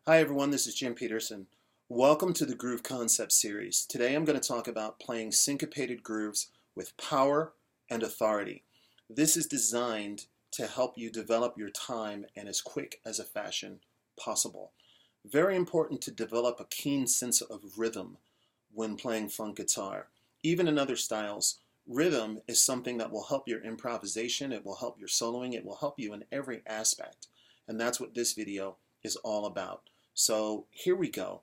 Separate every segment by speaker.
Speaker 1: Hi everyone, this is Jim Peterson. Welcome to the Groove Concept series. Today I'm going to talk about playing syncopated grooves with power and authority. This is designed to help you develop your time in as quick as a fashion possible. Very important to develop a keen sense of rhythm when playing funk guitar. Even in other styles, rhythm is something that will help your improvisation, it will help your soloing, it will help you in every aspect. And that's what this video is all about. So here we go.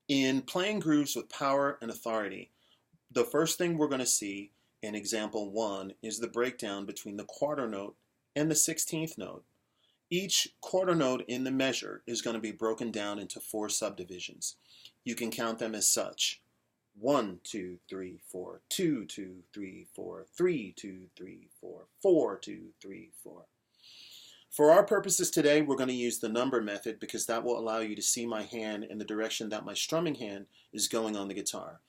Speaker 1: In playing grooves with power and authority, the first thing we're going to see in example 1 is the breakdown between the quarter note and the 16th note. Each quarter note in the measure is going to be broken down into 4 subdivisions. You can count them as such. 1, 2, 3, 4, 2, 2, 3, 4, 3, 2, 3, 4, 4, 2, 3, 4. For our purposes today, we're going to use the number method because that will allow you to see my hand in the direction that my strumming hand is going on the guitar.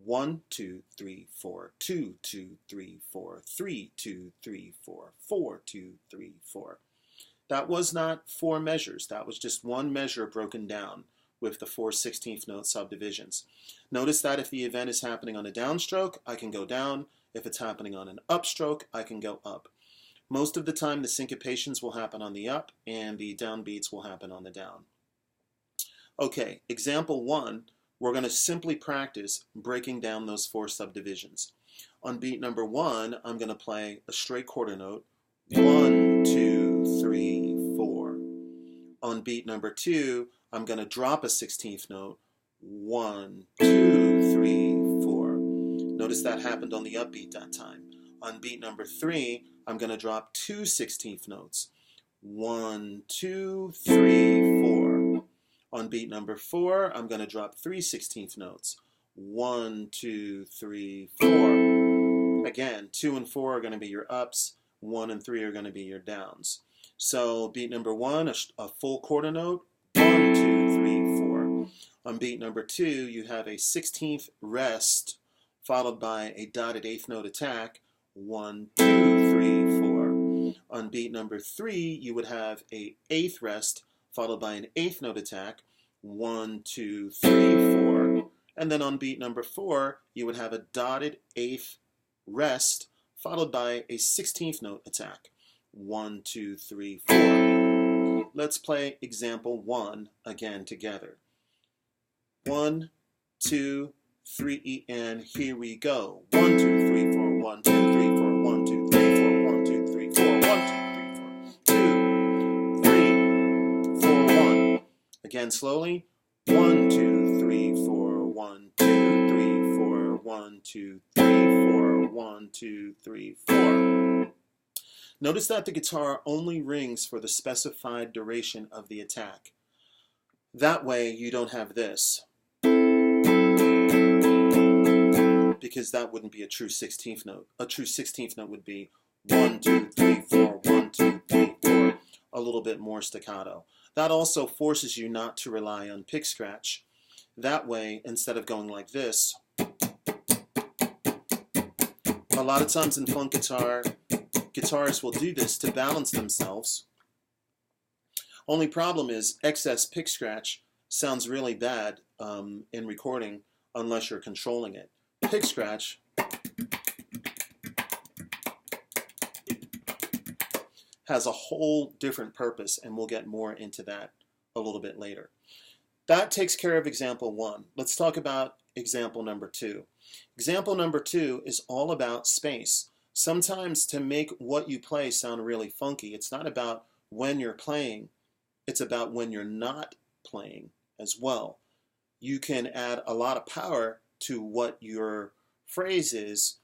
Speaker 1: 1, 2, 3, 4, 2, 2, 3, 4, 3, 2, 3, 4, 4, 2, 3, 4. That was not 4 measures. That was just one measure broken down with the 4 16th note subdivisions. Notice that if the event is happening on a downstroke, I can go down. If it's happening on an upstroke, I can go up. Most of the time, the syncopations will happen on the up and the downbeats will happen on the down. Okay, example 1, we're going to simply practice breaking down those 4 subdivisions. On beat number 1, I'm going to play a straight quarter note, 1, 2, 3, 4. On beat number 2, I'm going to drop a 16th note, 1, 2, 3, 4. Notice that happened on the upbeat that time. On beat number 3, I'm going to drop 2 16th notes. 1, 2, 3, 4. On beat number 4, I'm going to drop 3 16th notes. 1, 2, 3, 4. Again, 2 and 4 are going to be your ups. 1 and 3 are going to be your downs. So beat number 1, a full quarter note. 1, 2, 3, 4. On beat number 2, you have a 16th rest followed by a dotted 8th note attack. 1, 2, 3, 4. On beat number 3, you would have a 8th rest followed by an 8th note attack. 1, 2, 3, 4. And then on beat number 4, you would have a dotted 8th rest followed by a 16th note attack. 1, 2, 3, 4. Let's play example 1 again together. 1, 2, 3, and here we go. 1, 2, 3, 4. 1, 2, 3, 4. 1, 2, 3, 4. 1, 2, 3, 4. 1, 2, 3, 4. 2, 3, 4, 1. Again, slowly. 1, 2, 3, 4. 1, 2, 3, 4. 1, 2, 3, 4. 1, 2, 3, 4. Notice that the guitar only rings for the specified duration of the attack. That way, you don't have this, because that wouldn't be a true 16th note. A true 16th note would be 1, 2, 3, 4, 1, 2, 3, 4, a little bit more staccato. That also forces you not to rely on pick scratch. That way, instead of going like this, a lot of times in funk guitar, guitarists will do this to balance themselves. Only problem is excess pick scratch sounds really bad in recording unless you're controlling it. Pick scratch has a whole different purpose, and we'll get more into that a little bit later. That takes care of example 1. Let's talk about example number 2. Example number 2 is all about space. Sometimes to make what you play sound really funky, it's not about when you're playing, it's about when you're not playing as well. You can add a lot of power to what your phrase is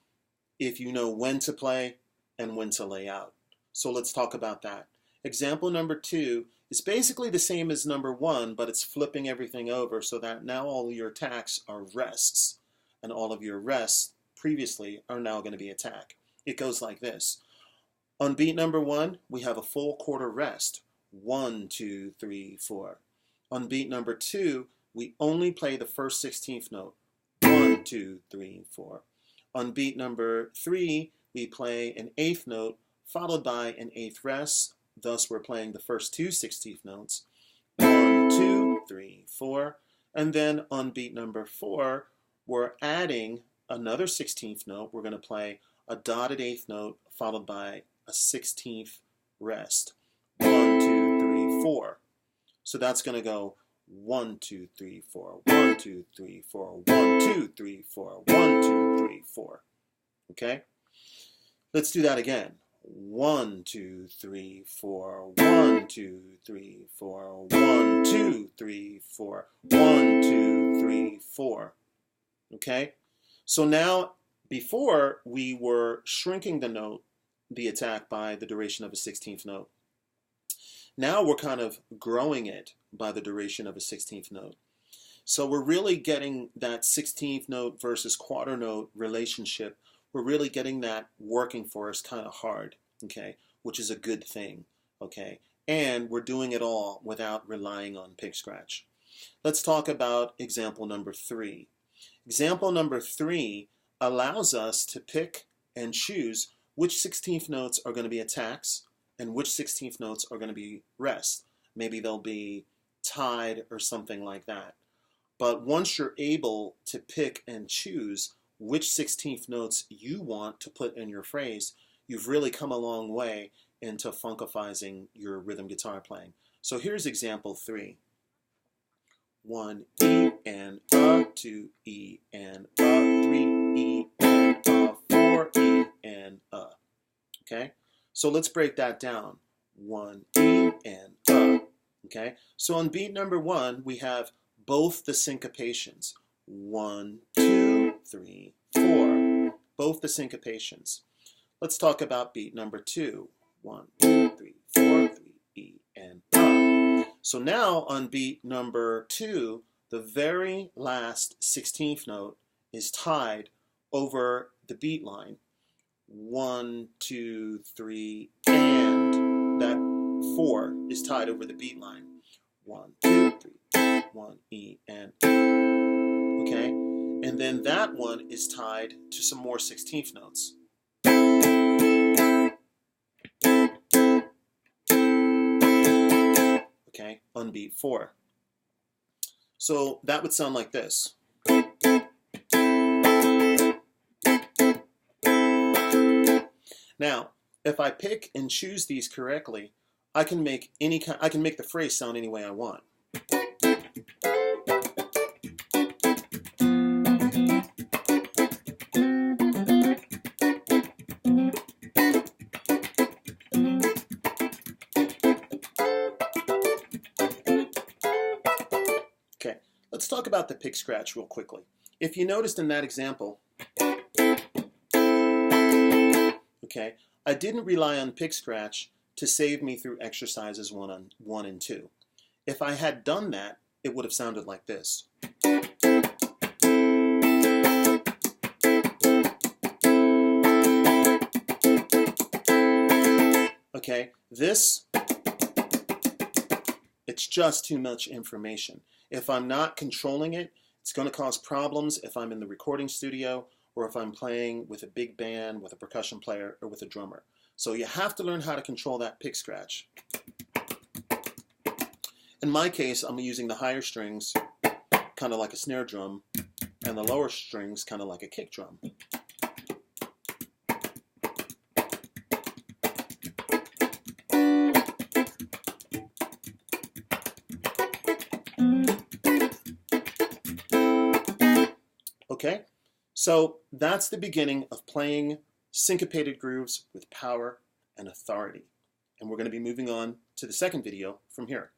Speaker 1: if you know when to play and when to lay out. So let's talk about that. Example number 2 is basically the same as number 1, but it's flipping everything over so that now all your attacks are rests, and all of your rests previously are now going to be attack. It goes like this. On beat number 1, we have a full quarter rest. 1, 2, 3, 4. On beat number 2, we only play the first 16th note. 1, 2, 3, 4. On beat number 3, we play an 8th note followed by an 8th rest. Thus, we're playing the first 2 16th notes. 1, 2, 3, 4. And then on beat number 4, we're adding another 16th note. We're going to play a dotted 8th note followed by a 16th rest. 1, 2, 3, 4. So that's going to go 1, 2, 3, 4, 1, 2, 3, 4, 1, 2, 3, 4, 1, 2, 3, 4. Okay? Let's do that again. 1, 2, 3, 4, 1, 2, 3, 4, 1, 2, 3, 4, 1, 2, 3, 4. Okay? So now, before we were shrinking the note, the attack, by the duration of a 16th note. Now we're kind of growing it by the duration of a 16th note. So we're really getting that 16th note versus quarter note relationship. We're really getting that working for us kind of hard, okay, which is a good thing, okay? And we're doing it all without relying on pick scratch. Let's talk about example number 3. Example number 3 allows us to pick and choose which 16th notes are going to be attacks and which 16th notes are going to be rest. Maybe they'll be tied or something like that. But once you're able to pick and choose which 16th notes you want to put in your phrase, you've really come a long way into funkifying your rhythm guitar playing. So here's example 3. 1 E and A, 2 E and A, 3 E and A, 4 E and A. Okay? So let's break that down. 1 E and A. Okay? So on beat number 1, we have both the syncopations. 1, 2, 3, 4. Both the syncopations. Let's talk about beat number 2. 1, 2, 3, 4, 3 E and A. So now on beat number 2, the very last 16th note is tied over the beat line. 1, 2, 3, and that 4 is tied over the beat line. 1, 2, 3, 1 E and okay, and then that one is tied to some more 16th notes. Okay, on beat 4. So that would sound like this. Now, if I pick and choose these correctly, I can make the phrase sound any way I want. Okay, let's talk about the pick scratch real quickly. If you noticed in that example, okay, I didn't rely on pick scratch to save me through exercises 1 and 2. If I had done that, it would have sounded like this. Okay, this, it's just too much information. If I'm not controlling it, it's going to cause problems if I'm in the recording studio or if I'm playing with a big band, with a percussion player, or with a drummer. So you have to learn how to control that pick scratch. In my case, I'm using the higher strings, kind of like a snare drum, and the lower strings, kind of like a kick drum. Okay, so that's the beginning of playing syncopated grooves with power and authority. And we're going to be moving on to the second video from here.